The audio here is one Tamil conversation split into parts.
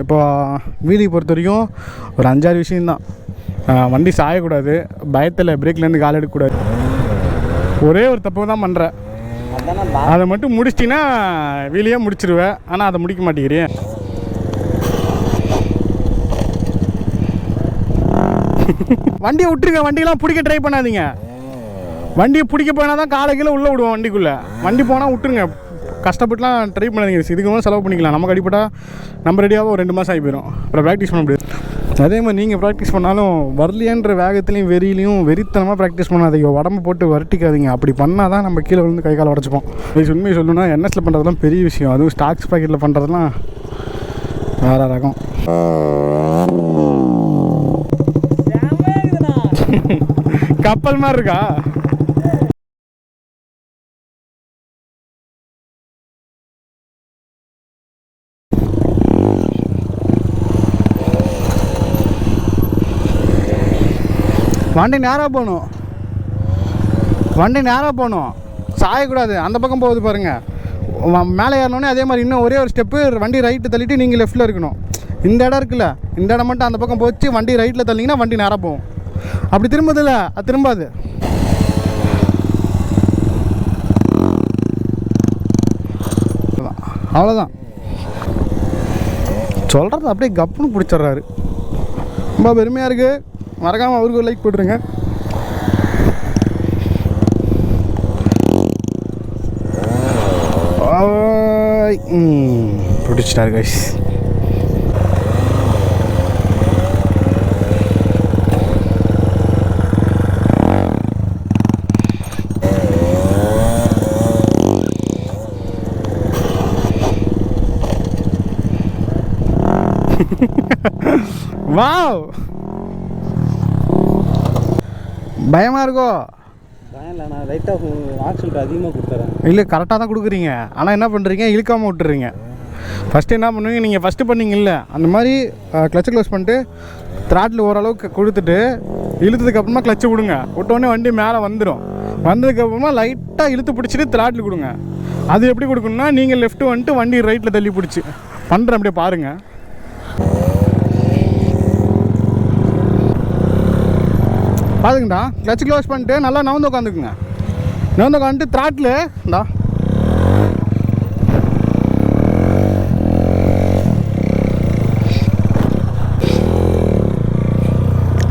இப்போ வீலி பொறுத்த வரைக்கும் ஒரு 5-6 விஷயந்தான். வண்டி சாயக்கூடாது, பயத்தில் பிரேக்லேருந்து கால் எடுக்கக்கூடாது. ஒரே ஒரு தப்பு தான் பண்ணுறேன், அதை மட்டும் முடிச்சிட்டிங்கன்னா வீலியே முடிச்சிருவேன். ஆனால் அதை முடிக்க மாட்டேங்கிறேன். வண்டியை விட்டுருங்க, வண்டியெல்லாம் பிடிக்க ட்ரை பண்ணாதீங்க. வண்டியை பிடிக்க போனால் தான் காலை கீழே உள்ளே விடுவோம் வண்டிக்குள்ளே. வண்டி போனால் விட்டுருங்க, கஷ்டப்பட்டுலாம் ட்ரை பண்ணாதீங்க. இதுக்கு மேலே செலவு பண்ணிக்கலாம். நமக்கு அடிப்பட்டால் நம்ம ரெடியாக ஒரு 2 மாதம் ஆகி போயிடும். அப்புறம் ப்ராக்டிஸ் பண்ண முடியாது. அதே மாதிரி நீங்கள் ப்ராக்டிஸ் பண்ணாலும் வரலையன்ற வேகத்துலையும் வெறியிலையும் வெறித்தனமாக ப்ராக்டிஸ் பண்ணாதீங்க. உடம்பு போட்டு வரட்டிக்காதீங்க. அப்படி பண்ணால் தான் நம்ம கீழே விழுந்து கை கால் உடச்சிப்போம். இது உண்மையை சொல்லணும்னா என்எஸில் பண்ணுறதுலாம் பெரிய விஷயம். அதுவும் ஸ்டாக்ஸ் பாக்கெட்டில் பண்ணுறதுலாம் வேறு ரகம். கப்பல் மாதிரி இருக்கா? வண்டி நேராக போகணும், வண்டி நேராக போகணும், சாயக்கூடாது. அந்த பக்கம் போகுது பாருங்கள். மேலே ஏறினோடனே அதே மாதிரி இன்னும் ஒரே ஒரு ஸ்டெப்பு வண்டி ரைட்டு தள்ளிட்டு நீங்கள் லெஃப்ட்டில் இருக்கணும். இந்த இடம் இருக்குல்ல, இந்த இடம் மட்டும் அந்த பக்கம் போச்சு வண்டி ரைட்டில் தள்ளிங்கன்னா வண்டி நேராக போகும். அப்படி திரும்பதில்ல, அது திரும்பாது. அவ்வளோதான். சொல்கிறது அப்படியே கப்புன்னு பிடிச்சிட்றாரு. ரொம்ப பெருமையாக இருக்குது. மறக்காமல் அவருக்கு ஒரு லைக் போட்டுருங்க. பிடிச்சிட்டாரு கைஸ். வாவ், பயமாக இருக்கோ? பயம் இல்லை, நான் லைட்டாக ஆக்சிடென்ட் அதிகமாக கொடுத்துறேன். இல்லை, கரெக்டாக தான் கொடுக்குறீங்க. ஆனால் என்ன பண்ணுறீங்க, இழுக்காமல் விட்டுறீங்க. ஃபஸ்ட்டு என்ன பண்ணுவீங்க, நீங்கள் ஃபஸ்ட்டு பண்ணிங்கல்ல அந்த மாதிரி கிளச்சை க்ளோஸ் பண்ணிட்டு த்ராட்டில் ஓரளவுக்கு கொடுத்துட்டு இழுத்ததுக்கப்புறமா கிளச்சை விடுங்க. விட்டோடனே வண்டி மேலே வந்துடும். வந்ததுக்கப்புறமா லைட்டாக இழுத்து பிடிச்சிட்டு த்ராட்டில் கொடுங்க. அது எப்படி கொடுக்கணுன்னா, நீங்கள் லெஃப்ட்டு வந்துட்டு வண்டி ரைட்டில் தள்ளி பிடிச்சி பண்ணுறேன். அப்படியே பாருங்கள். பாருங்கடா, கிளச்சு க்ளோஸ் பண்ணிட்டு நல்லா நவந்து உட்காந்துக்குங்க. நவந்து உட்காந்துட்டு த்ராட்டில் இந்தா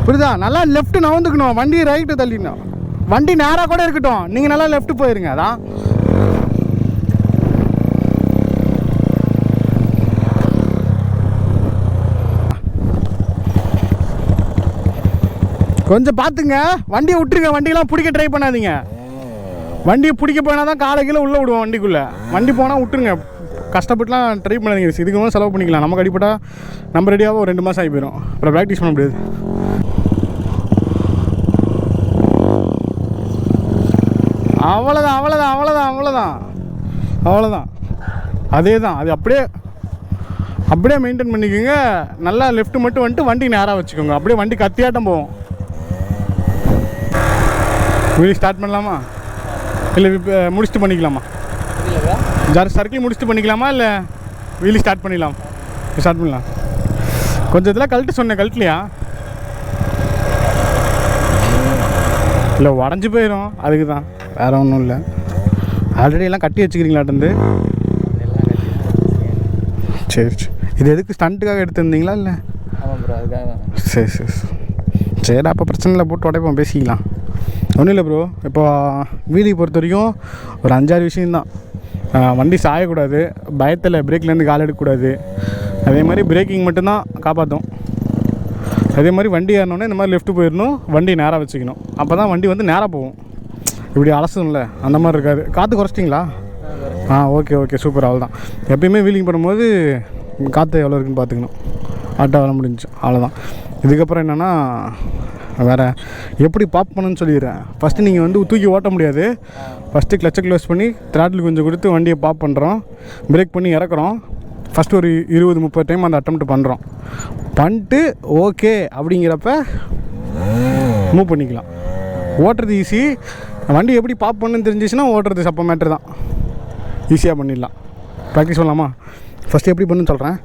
புரியுதா? நல்லா லெஃப்ட்டு நவந்துக்கணும், வண்டி ரைட்டு தள்ளிடணும். வண்டி நேராக கூட இருக்கட்டும், நீங்கள் நல்லா லெஃப்ட்டு போயிருங்க. அதான் கொஞ்சம் பார்த்துங்க. வண்டியை விட்டுருங்க, வண்டியெல்லாம் பிடிக்க ட்ரை பண்ணாதீங்க. வண்டியை பிடிக்க போனால் தான் காலை கீழே உள்ளே விடுவோம் வண்டிக்குள்ளே. வண்டி போனால் விட்டுருங்க, கஷ்டப்பட்டுலாம் ட்ரை பண்ணாதீங்க. இதுக்கு மேலே செலவு பண்ணிக்கலாம். நமக்கு அடிப்பட்டால் நம்ம ரெடியாக ஒரு 2 மாதம் ஆகி போயிடும். அப்புறம் ப்ராக்டிஸ் பண்ண முடியாது. அவ்வளோதான் அவ்வளோதான் அவ்வளோதான் அவ்வளோதான் அவ்வளோதான். அதே தான், அது அப்படியே மெயின்டைன் பண்ணிக்கோங்க. நல்லா லெஃப்ட்டு மட்டும் வந்துட்டு வண்டி நேராக வச்சுக்கோங்க. அப்படியே வண்டி கத்தியாட்டம் போகும். வீலி ஸ்டார்ட் பண்ணலாமா இல்லை முடிச்சுட்டு பண்ணிக்கலாமா? சர்க்கிள் முடிச்சுட்டு பண்ணிக்கலாமா இல்லை வீலி ஸ்டார்ட் பண்ணிடலாம்? ஸ்டார்ட் பண்ணலாம். கொஞ்சம் இதெல்லாம் கழட்டு சொன்னேன், கழட்டலையா? இல்லை, உடஞ்சி போயிடும். அதுக்கு தான், வேறு ஒன்றும் இல்லை. ஆல்ரெடி எல்லாம் கட்டி வச்சுக்கிறீங்களாட்டு. சரி சரி. இது எதுக்கு ஸ்டண்ட்டுக்காக எடுத்துருந்தீங்களா இல்லை? சரி சரி சரி. அப்போ பிரச்சனை இல்லை, போட்டு உடைப்போம், பேசிக்கலாம். ஒன்றும் இல்லை ப்ரோ. இப்போ வீலி பொறுத்த வரைக்கும் ஒரு 5-6 விஷயந்தான். வண்டி சாயக்கூடாது, பயத்தில் பிரேக்லேருந்து கால் எடுக்கக்கூடாது. அதே மாதிரி பிரேக்கிங் மட்டும்தான் காப்பாற்றும். அதே மாதிரி வண்டி ஏறினோடனே இந்த மாதிரி லெஃப்ட்டு போயிடணும், வண்டி நேராக வச்சுக்கணும். அப்போ தான் வண்டி வந்து நேராக போகும். இப்படி அலசணும்ல, அந்த மாதிரி இருக்காது. காற்று குறைச்சிட்டிங்களா? Okay okay, super. அவ்வளோதான். எப்பயுமே வீலிங் பண்ணும்போது காற்று எவ்வளோ இருக்குன்னு பார்த்துக்கணும். ஆட்டோ வர முடிஞ்சு, அவ்வளோதான். இதுக்கப்புறம் என்னென்னா, வேறு எப்படி பாப் பண்ணுன்னு சொல்லிடுறேன். ஃபஸ்ட்டு நீங்கள் வந்து தூக்கி ஓட்ட முடியாது. ஃபஸ்ட்டு கிளச்சை க்ளோஸ் பண்ணி த்ராட்டில் கொஞ்சம் கொடுத்து வண்டியை பாப் பண்ணுறோம், பிரேக் பண்ணி இறக்குறோம். ஃபஸ்ட்டு ஒரு 20-30 டைம் அந்த அட்டெம்ப்ட் பண்ணுறோம். பண்ணிட்டு ஓகே அப்படிங்கிறப்ப மூவ் பண்ணிக்கலாம். ஓட்டுறது ஈஸி. வண்டி எப்படி பாப் பண்ணுன்னு தெரிஞ்சிச்சுன்னா ஓட்டுறது சப்ப மேட்ரு தான், ஈஸியாக பண்ணிடலாம். ப்ராக்டிஸ் பண்ணலாமா? ஃபஸ்ட்டு எப்படி பண்ணுன்னு சொல்கிறேன்.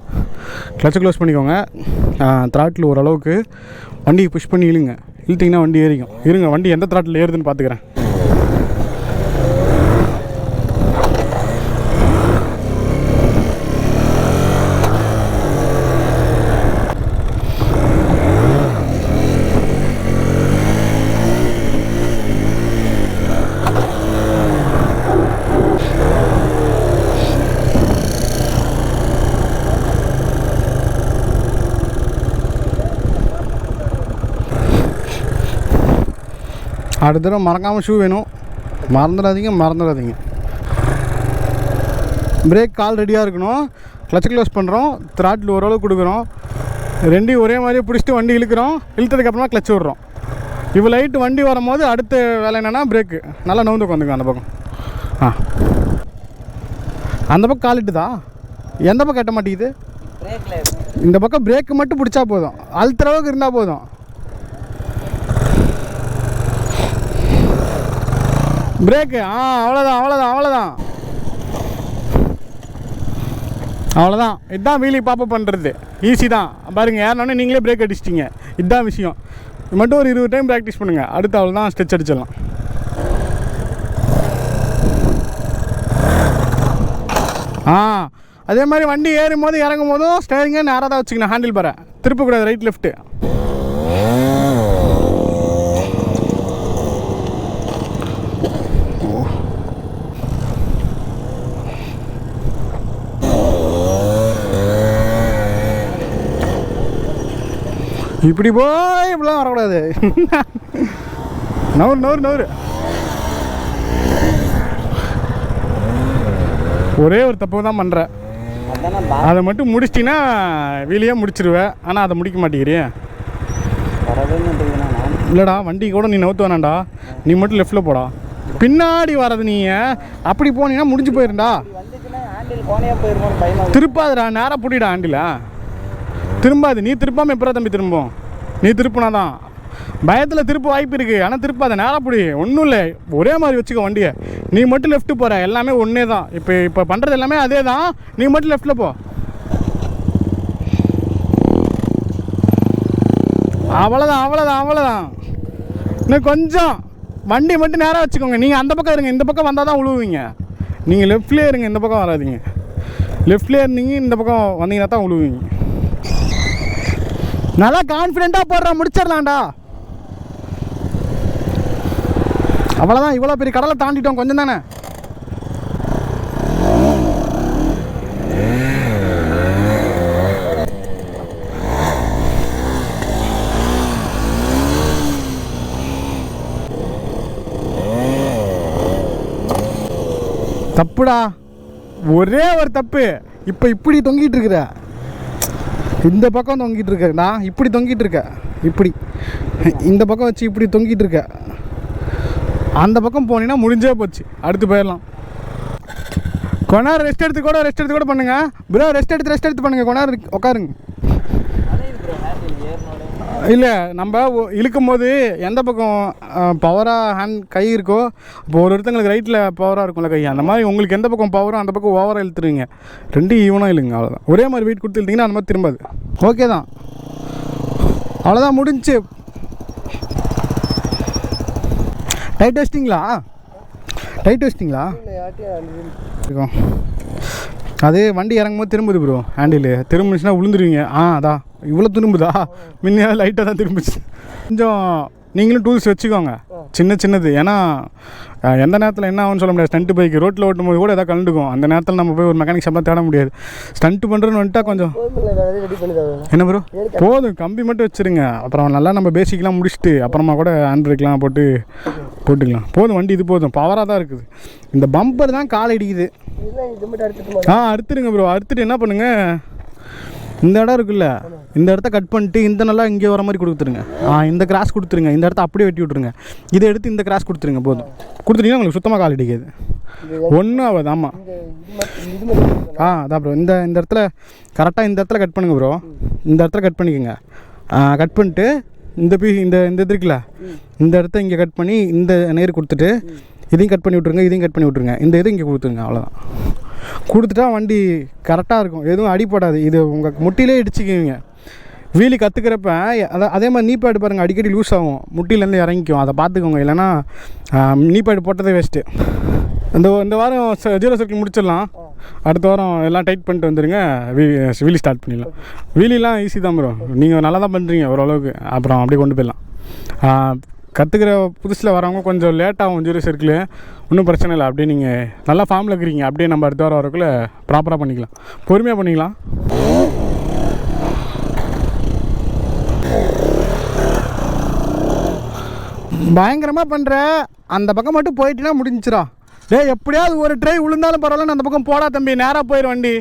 கிளச்சை க்ளோஸ் பண்ணிக்கோங்க. த்ராட்டில் ஓரளவுக்கு வண்டியை புஷ் பண்ணி இழுங்க. இழுத்திங்கன்னா வண்டி ஏறிக்கும். இருங்க, வண்டி எந்த த்ராட்டில் ஏறுதுன்னு பார்த்துக்கிறேன். அடுத்த தடவை மறக்காமல் ஷூ வேணும். மறந்துடாதீங்க. பிரேக் கால் ரெடியாக இருக்கணும். கிளச் க்ளோஸ் பண்ணுறோம், த்ராட்டில் ஓரளவு கொடுக்குறோம், ரெண்டையும் ஒரே மாதிரியே பிடிச்சிட்டு வண்டி இழுக்கிறோம். இழுத்ததுக்கப்புறமா கிளச் விட்றோம். இவ்வளோ லைட்டு வண்டி வரும்போது அடுத்த வேலை என்னென்னா பிரேக்கு நல்லா நவுந்து உட்காந்துக்கும். அந்த பக்கம் அந்த பக்கம் காலிட்டுதா, எந்த பக்கம் கட்ட மாட்டேங்குது. இந்த பக்கம் பிரேக்கு மட்டும் பிடிச்சா போதும், அழுத்துற அளவுக்கு இருந்தால் போதும். பிரேக்கு அவ்வளோதான். இதுதான் வீலி பாப்பப் பண்ணுறது. ஈஸி தான் பாருங்கள். ஏறினோடனே நீங்களே பிரேக் அடிச்சிட்டிங்க. இதுதான் விஷயம். இது மட்டும் ஒரு 20 டைம் ப்ராக்டிஸ் பண்ணுங்கள். அடுத்து அவ்வளோதான், ஸ்டெச் அடிச்சிடலாம். அதே மாதிரி வண்டி ஏறும் போது இறங்கும் போதும் ஸ்டேரிங்கை நேராக தான் வச்சுக்கணும். ஹேண்டில் பாரை திருப்பக்கூடாது, ரைட் லெஃப்ட்டு. இப்படி போய் இப்படிலாம் வரக்கூடாது. நவுறு. ஒரே ஒரு தப்பு தான் பண்ணுறேன். அதை மட்டும் முடிச்சிட்டிங்கன்னா வீலியே முடிச்சிருவேன். ஆனால் அதை முடிக்க மாட்டேங்கிறியே. இல்லைடா, வண்டி கூட நீ நவுத்து வேணாண்டா. நீ மட்டும் லெஃப்டில் போடா. பின்னாடி வர்றது நீ அப்படி போனீங்கன்னா முடிஞ்சு போயிருண்டா. திருப்பாதுடா, நேராக பிடிடா ஹேண்டில். திரும்பாது. நீ திருப்பாமல் எப்போ தம்பி திரும்பும்? நீ திருப்பினா தான். பயத்தில் திருப்ப வாய்ப்பு இருக்குது. ஆனால் திருப்பாத, நேராக பிடி. ஒன்றும் இல்லை, ஒரே மாதிரி வச்சுக்கோ வண்டியை. நீ மட்டும் லெஃப்ட்டு போகிற, எல்லாமே ஒன்றே தான். இப்போ பண்ணுறது எல்லாமே அதே தான். நீ மட்டும் லெஃப்ட்டில் போ. அவ்வளோதான். இன்னும் கொஞ்சம் வண்டி மட்டும் நேராக வச்சுக்கோங்க. நீங்கள் அந்த பக்கம் இருங்க, இந்த பக்கம் வந்தால் தான் உழுவுவீங்க. நீங்கள் லெஃப்ட்லேயே இருங்க, இந்த பக்கம் வராதிங்க. லெஃப்ட்லேயே இருந்தீங்க, இந்த பக்கம் வந்தீங்கன்னா தான் உழுவுவீங்க. நல்லா கான்ஃபிடென்ட்டாக போடுறா, முடிச்சிடலாம்டா. அவ்வளோதான். இவ்வளோ பெரிய கடலை தாண்டிட்டோம், கொஞ்சம் தானே. தப்புடா, ஒரே ஒரு தப்பு. இப்போ இப்படி தொங்கிட்டு இருக்கிற, இந்த பக்கம் தொங்கிட்டு இருக்க. நான் இப்படி தொங்கிட்டு இருக்க, இப்படி இந்த பக்கம் வச்சு இப்படி தொங்கிட்டு இருக்க. அந்த பக்கம் போனீங்கன்னா முடிஞ்சே போச்சு. அடுத்து போயிடலாம். கொஞ்ச நேரம் ரெஸ்ட் எடுத்து கூட பண்ணுங்க ப்ரோ. ரெஸ்ட் எடுத்து பண்ணுங்க. கொஞ்ச நேரம் உட்காருங்க. இல்லை, நம்ம இழுக்கும் போது எந்த பக்கம் பவராக கை இருக்கோ, இப்போ ஒருத்தங்களுக்கு ரைட்டில் பவராக இருக்கும்ல கை, அந்த மாதிரி உங்களுக்கு எந்த பக்கம் பவரோ அந்த பக்கம் ஓவராக இழுத்துருவீங்க. ரெண்டும் ஈவனாக இழுங்க, அவ்வளோதான். ஒரே மாதிரி வெயிட் கொடுத்து இழுத்திங்கன்னா அந்த மாதிரி திரும்பாது. ஓகே தான், அவ்வளோதான், முடிஞ்சு. டைட் வச்சிட்டிங்களா? அது வண்டி இறங்கும் போது திரும்புது ப்ரோ. ஹேண்டில் திரும்பிச்சுன்னா விழுந்துருவீங்க. அதான் இவ்வளோ திரும்புதா? முன்னையாவது லைட்டாக தான் திரும்பிச்சு. கொஞ்சம் நீங்களும் டூல்ஸ் வச்சுக்கோங்க, சின்னது. ஏன்னா எந்த நேரத்தில் என்ன ஆகும்னு சொல்ல முடியாது. ஸ்டண்ட்டு பைக்கு ரோட்டில் ஓட்டும் போது கூட எதாவது கலந்துக்கும். அந்த நேரத்தில் நம்ம போய் ஒரு மெக்கானிக் ஷாப்லாம் தேட முடியாது. ஸ்டண்ட்டு பண்ணுறதுன்னு வந்துட்டா கொஞ்சம் என்ன ப்ரோ, போதும், கம்பி மட்டும் வச்சுருங்க. அப்புறம் நல்லா நம்ம பேசிக்லாம் முடிச்சுட்டு அப்புறமா கூட ஹேண்ட் பிரேக்லாம் போட்டுக்கலாம். போதும், வண்டி இது போதும், பவராக தான் இருக்குது. இந்த பம்பர் தான் கால் இடிக்குது. அறுத்துருங்க ப்ரோ. அறுத்துட்டு என்ன பண்ணுங்கள், இந்த இடம் இருக்குல்ல, இந்த இடத்த கட் பண்ணிட்டு இந்த நல்லா இங்கே வர மாதிரி கொடுத்துருங்க. இந்த கிராஸ் கொடுத்துருங்க. இந்த இடத்த அப்படியே வெட்டி விட்ருங்க. இதை எடுத்து இந்த கிராஸ் கொடுத்துருங்க. போதும், கொடுத்துட்டீங்கன்னா உங்களுக்கு சுத்தமாக கால் அடிக்காது, ஒன்றும் ஆகாது. ஆமாம், அதான் ப்ரோ. இந்த இடத்துல கரெக்டாக இந்த இடத்துல கட் பண்ணுங்க ப்ரோ. இந்த இடத்துல கட் பண்ணிக்கோங்க. கட் பண்ணிட்டு இந்த இது இருக்குல்ல, இந்த இடத்த இங்கே கட் பண்ணி இந்த நேர் கொடுத்துட்டு இதையும் கட் பண்ணி விட்ருங்க. இந்த இது இங்கே கொடுத்துருங்க. அவ்வளோதான். கொடுத்துட்டா வண்டி கரெக்டாக இருக்கும், எதுவும் அடிப்படாது. இது உங்கள் முட்டிலே இடிச்சிக்குவீங்க. வீலி கற்றுக்கிறப்ப அதே மாதிரி நீ பேடு பாருங்கள், அடிக்கடி லூஸ் ஆகும், முட்டிலேருந்து இறங்கிக்கும். அதை பார்த்துக்கோங்க, இல்லைன்னா நீ பேடு போட்டதே வேஸ்ட்டு. இந்த வாரம் 0 சர்க்கிள் முடிச்சிடலாம். அடுத்த வாரம் எல்லாம் டைட் பண்ணிட்டு வந்துடுங்க, வீலி ஸ்டார்ட் பண்ணிடலாம். வீலிலாம் ஈஸி தான் ப்ரோ, நீங்கள் நல்லா தான் பண்ணுறீங்க ஓரளவுக்கு. அப்புறம் அப்படியே கொண்டு போயிடலாம். கற்றுக்கிற புதுசில் வரவங்க கொஞ்சம் லேட்டாகும் 0 சர்க்கிள், ஒன்றும் பிரச்சனை இல்லை. அப்படியே நீங்கள் நல்லா ஃபார்மில் இருக்கிறீங்க, அப்படியே நம்ம அடுத்த வாரம் வரக்குள்ளே ப்ராப்பராக பண்ணிக்கலாம், பொறுமையாக பண்ணிக்கலாம். பயங்கரமாக பண்ணுற அந்த பக்கம் மட்டும் போயிட்டுனா முடிஞ்சிடா. எப்படியாவது ஒரு ட்ரை விழுந்தாலும் பரவாயில்ல, அந்த பக்கம் போடா தம்பி, நேராக போயிடும் வண்டி.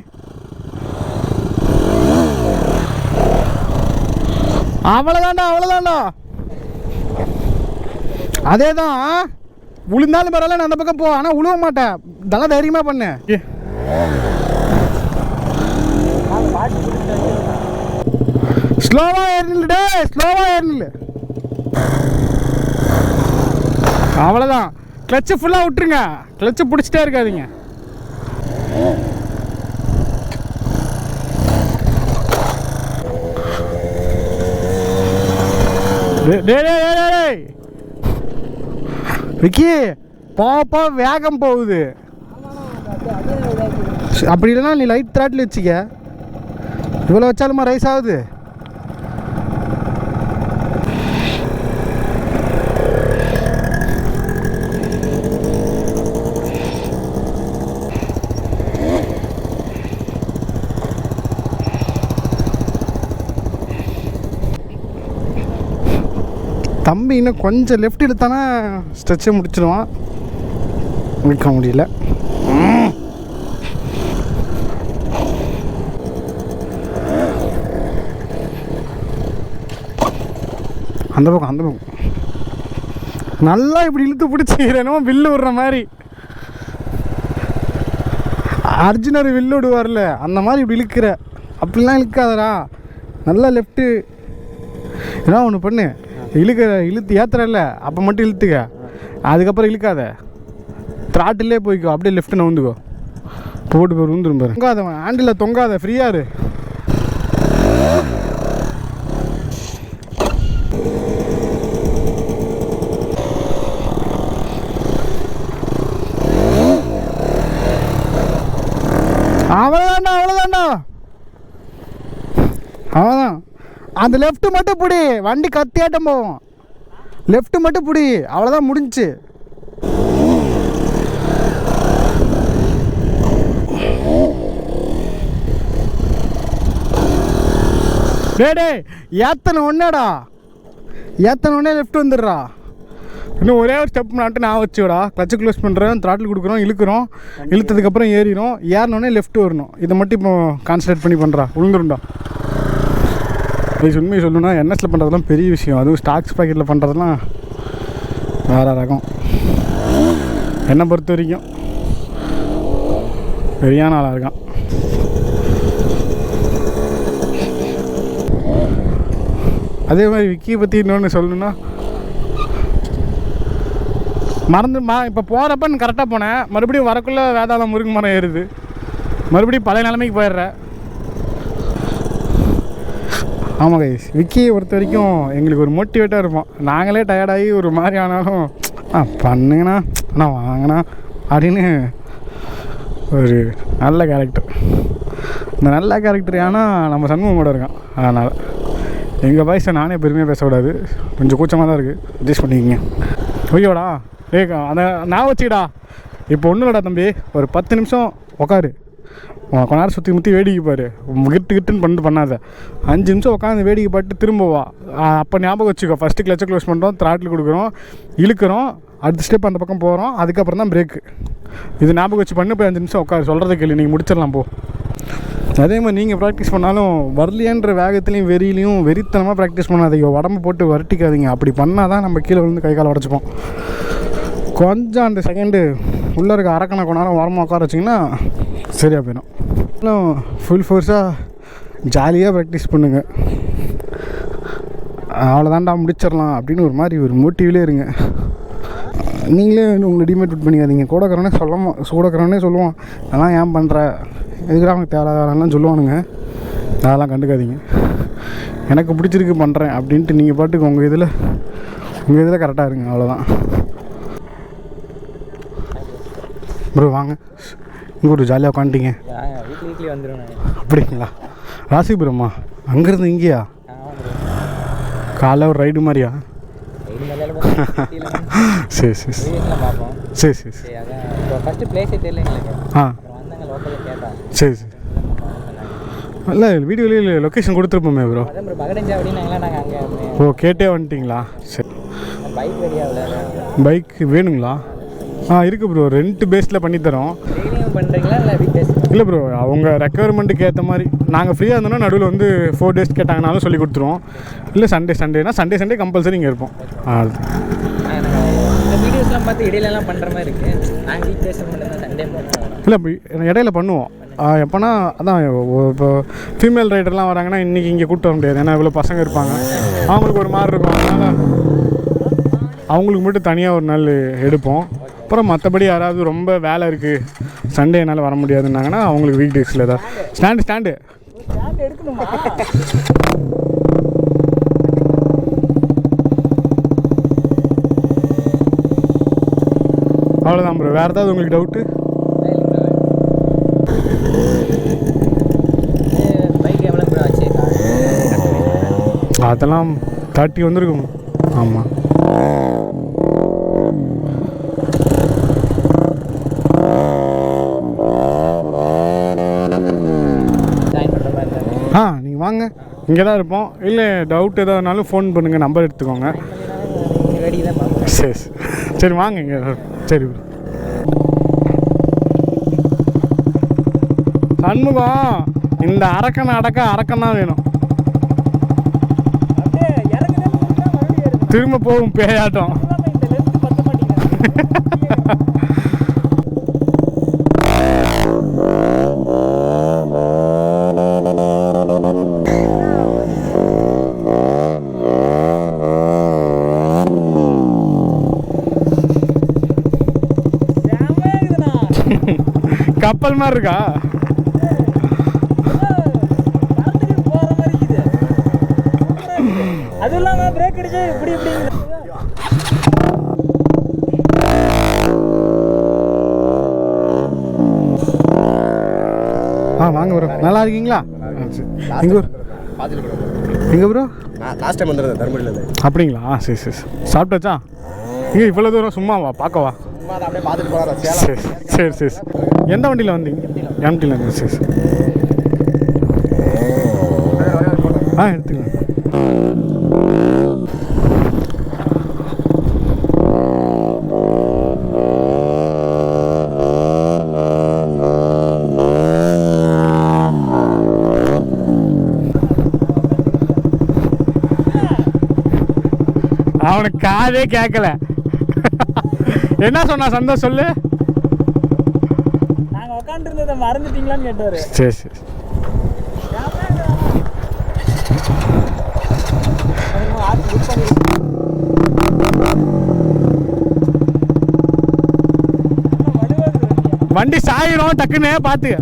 அவ்வளோதாண்டா. அதே தான், விழுந்தாலும் பரவாயில்ல, நான் அந்த பக்கம் போ. ஆனால் விழுவ மாட்டேன், நல்லா தைரியமாக பண்ணு. ஸ்லோவாக ஏறினில்டே, ஸ்லோவாக ஏறினில். அவ்வளோதான், கிளச்சு ஃபுல்லாக விட்டுருங்க, கிளச்சு பிடிச்சிட்டே இருக்காதீங்க. விக்கி பாப்பா வேகம் போகுது. அப்படி இல்லைன்னா நீ லைட் த்ராட்டில் வச்சுக்க, இவ்வளோ வச்சாலுமா ரைஸ் ஆகுது. தம்பி இன்னும் கொஞ்சம் லெஃப்ட் இழுத்தானா ஸ்ட்ரெச்சை முடிச்சிடுவான், முடிக்க முடியல. அந்த பக்கம் நல்லா இப்படி இழுத்து பிடிச்சிக்கிறேனோ, வில்லு விடுற மாதிரி. அர்ஜுனர் வில்லு விடுவார்ல, அந்த மாதிரி இப்படி இழுக்கிற. அப்படிலாம் இழுக்காதடா, நல்லா லெஃப்ட்டு. ஏன்னா ஒன்று பண்ணு, இழுத்து ஏற்றுறல அப்போ மட்டும் இழுத்துக்க, அதுக்கப்புறம் இழுக்காத, த்ராட்டிலே போய்க்கோ, அப்படியே லெஃப்ட்டு நவுந்துக்கோ, போட்டு போய் விழுந்துரும் பாரு. தொங்காத ஹேண்டில், தொங்காத, ஃப்ரீயாரு. அவ்வளோதான். அந்த லெஃப்ட்டு மட்டும் பிடி, வண்டி கத்தியாட்டம் போவோம். லெஃப்ட்டு மட்டும் பிடி, அவ்வளோதான், முடிஞ்சிச்சு. டே ஏத்தனை ஒன்னே லெஃப்ட் வந்துடுறா. இன்னும் ஒரே ஒரு ஸ்டெப் நாட்டு நான் வச்சுடா. கிளச்சு க்ளோஸ் பண்ணுறேன், த்ராட்டில் கொடுக்குறோம், இழுத்ததுக்கப்புறம் ஏறினோடனே லெஃப்ட் வரணும். இதை மட்டும் இப்போ கான்சன்ட்ரேட் பண்ணி பண்ணுறா, விழுந்துருண்டா. உண்மையை சொல்லணும்னா என்எஸில் பண்ணுறதுலாம் பெரிய விஷயம், அதுவும் ஸ்டாக்ஸ் பாக்கெட்டில் பண்ணுறதுலாம் வேறு ரகம். என்னை பொறுத்த வரைக்கும் பெரியான ஆளாக இருக்கான். அதே மாதிரி விக்கியை பற்றி இன்னொன்று சொல்லணுன்னா, இப்போ போகிறப்ப கரெக்டாக போனேன், மறுபடியும் வரக்குள்ளே வேதாளம் முருங்கை மரம் ஏறுது, மறுபடியும் பழைய நிலைமைக்கு போயிடுறேன். ஆமாம் கைஸ், விக்கியை பொறுத்த வரைக்கும் எங்களுக்கு ஒரு மோட்டிவேட்டாக இருப்போம். நாங்களே டயர்டாகி ஒரு மாதிரி ஆனாலும் பண்ணுங்கண்ணா அண்ணா வாங்கண்ணா அப்படின்னு ஒரு நல்ல கேரக்டர். இந்த நல்ல கேரக்டர் ஆனால் நம்ம சண்முகம் கூட இருக்கான். அதனால் எங்கள் பாய்ஸை நானே பெருமையாக பேசக்கூடாது, கொஞ்சம் கூச்சமாக தான் இருக்குது, அட்ஜஸ்ட் பண்ணிக்கிங்க. ஓகேவாடா? அதை நான் வச்சுக்கிடா. இப்போ ஒன்றும் இல்லடா தம்பி, ஒரு 10 நிமிஷம் உட்காரு, கொஞ்ச நேரம் சுற்றி முற்றி வேடிக்கை பாரு, கிட்டுன்னு பண்ணிட்டு பண்ணாத. 5 நிமிஷம் உட்காந்து வேடிக்கை பார்த்து திரும்பவா. அப்போ ஞாபகம் வச்சுக்கோ, ஃபஸ்ட்டு கிளச்சை க்ளோஸ் பண்ணுறோம், த்ராட்டில் கொடுக்குறோம், இழுக்கிறோம், அடுத்த ஸ்டெப் அந்த பக்கம் போகிறோம், அதுக்கப்புறம் தான் பிரேக்கு. இது ஞாபகம் வச்சு பண்ணு. போய் 5 நிமிஷம் உட்காரு, சொல்கிறத கேள்வி, நீங்கள் முடிச்சிடலாம் போ. அதே மாதிரி நீங்கள் ப்ராக்டிஸ் பண்ணாலும் வரலையன்ற வேகத்துலேயும் வெறித்தனமாக ப்ராக்டிஸ் பண்ணாதீங்க, உடம்பு போட்டு வரட்டிக்காதீங்க. அப்படி பண்ணால் தான் நம்ம கீழே விழுந்து கை கால் உடச்சிப்போம். கொஞ்சம் அந்த செகண்டு உள்ளே இருக்க அரக்கணை கொஞ்ச நேரம் ஓரமாக உட்கார வச்சிங்கன்னா சரியாக போயிடும். இன்னும் ஃபுல் ஃபோர்ஸாக ஜாலியாக ப்ராக்டிஸ் பண்ணுங்கள். அவ்வளோதான்டா முடிச்சிடலாம் அப்படின்னு ஒரு மாதிரி ஒரு மோட்டிவ்லேயே இருங்க. நீங்களே உங்களை டிமோட்டிவேட் பண்ணிக்காதீங்க. கூடக்கிறவனே சொல்லுவான் அதெல்லாம் ஏன் பண்ணுற, எதுக்குடா அவங்க தேவையில்லாம் சொல்லுவானுங்க. அதெல்லாம் கண்டுக்காதீங்க. எனக்கு பிடிச்சிருக்கு பண்ணுறேன் அப்படின்ட்டு நீங்கள் பாட்டுக்கு உங்கள் இதில் கரெக்டாக இருங்க, அவ்வளோதான். ப்ரோ வாங்க, இங்கே ஒரு ஜாலியாக உட்காந்துட்டீங்க. வீக்லி வந்துடுவேன். அப்படிங்களா? ராசிபுரமா? அங்கேருந்து இங்கேயா? காலைல ஒரு ரைடு மாதிரியா? சரி சரி சரி சரி சரி. ஆ சரி சரி. இல்லை வீடியோலேயே லொக்கேஷன் கொடுத்துருப்போமே ப்ரோ. ஓ கேட்டே வந்துட்டிங்களா? சரி. பைக் வேணுங்களா? இருக்குது ப்ரோ, ரெண்ட் பேஸில் பண்ணித்தரோம். இல்லை ப்ரோ, அவங்க ரெக்குயர்மெண்ட்டுக்கு ஏற்ற மாதிரி நாங்கள் ஃப்ரீயாக இருந்தோம்னா நடுவில் வந்து 4 days கேட்டாங்கனாலும் சொல்லி கொடுத்துருவோம். இல்லை சண்டேனா சண்டே கம்பல்சரி இங்கே இருப்போம். வீடியோஸ்லாம் பார்த்து இடையிலலாம் பண்ணுற மாதிரி இருக்குது. நாங்கள் வீக் டேஸ் மட்டும் சண்டே இல்லை இடையில பண்ணுவோம். எப்போனா அதான் இப்போ ஃபீமேல் ரைடர்லாம் வராங்கன்னா இன்றைக்கி இங்கே கூப்பிட்டு வர முடியாது, ஏன்னா இவ்வளோ பசங்க இருப்பாங்க, அவங்களுக்கு ஒரு மாதிரி இருக்கும். அதனால் அவங்களுக்கு மட்டும் தனியாக ஒரு நாள் எடுப்போம். அப்புறம் மற்றபடி யாராவது ரொம்ப வேலை இருக்குது சண்டே என்னால் வர முடியாதுன்னாங்கன்னா அவங்களுக்கு வீக் டேஸில் ஏதாவது ஸ்டாண்டு எடுக்கணுமா? அவ்வளோதான் ப்ரோ. வேறு ஏதாவது உங்களுக்கு டவுட்டு? பைக் எவ்வளோ ப்ரோ ஆச்சு? அதெல்லாம் 30 வந்துருக்கும். ஆமாம். நீங்கள் வாங்க, இங்கே தான் இருப்போம். இல்லை டவுட் எதாவதுனாலும் ஃபோன் பண்ணுங்கள், நம்பர் எடுத்துக்கோங்க. சரி சரி வாங்க இங்கே. சரி ப்ரோ. சண்முகம், இந்த அரக்கன் தான் வேணும். திரும்ப போகும் பேயாட்டம். கப்பல் மாதிரி இருக்கா? அது இல்லாம பிரேக் அடிச்சு இப்படி வாங்க ப்ரோ, நல்லா இருக்கீங்களா? எங்கே ப்ரோ? லாஸ்ட் டைம் வந்துருந்தேன் தர்மபுரியில். அப்படிங்களா? சரி சரி. சாப்பிட்டாச்சா? இங்கே இவ்வளோ தூரம் சும்மாவா பார்க்கவா? அப்படியே பார்த்துட்டு போகிறேன். சரி சரி சரி. எந்த வண்டியில் வந்தீங்க? எம்டியில் வந்து. சரி சரி. எடுத்துக்கலாம். அவனுக்கு காதே கேட்கல. என்ன சொன்னா சந்தோஷ் சொல்லு? நாங்கள் உட்காந்துருந்ததை மறந்துட்டீங்களான்னு கேட்டார். சரி சரி. வண்டி சாயிரும் டக்குன்னு பார்த்து.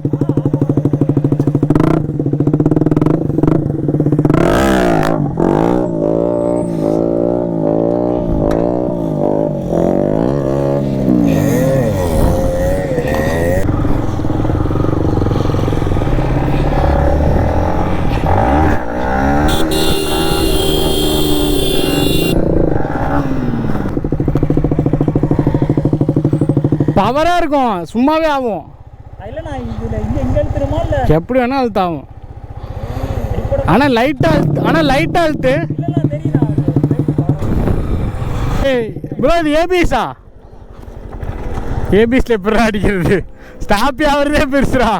பவராக இருக்கும், சும்மாவே ஆகும். எப்படி வேணால் அழுத்த ஆகும். ஆனால் லைட்டாக அழுத்து. ஏய் ப்ரோ, இது ஏபிஎஸ்ஸா? ஏபிஎஸ்ல எப்படி அடிக்கிறது? ஸ்டாப்பி ஆகிறதே பெருசுடா.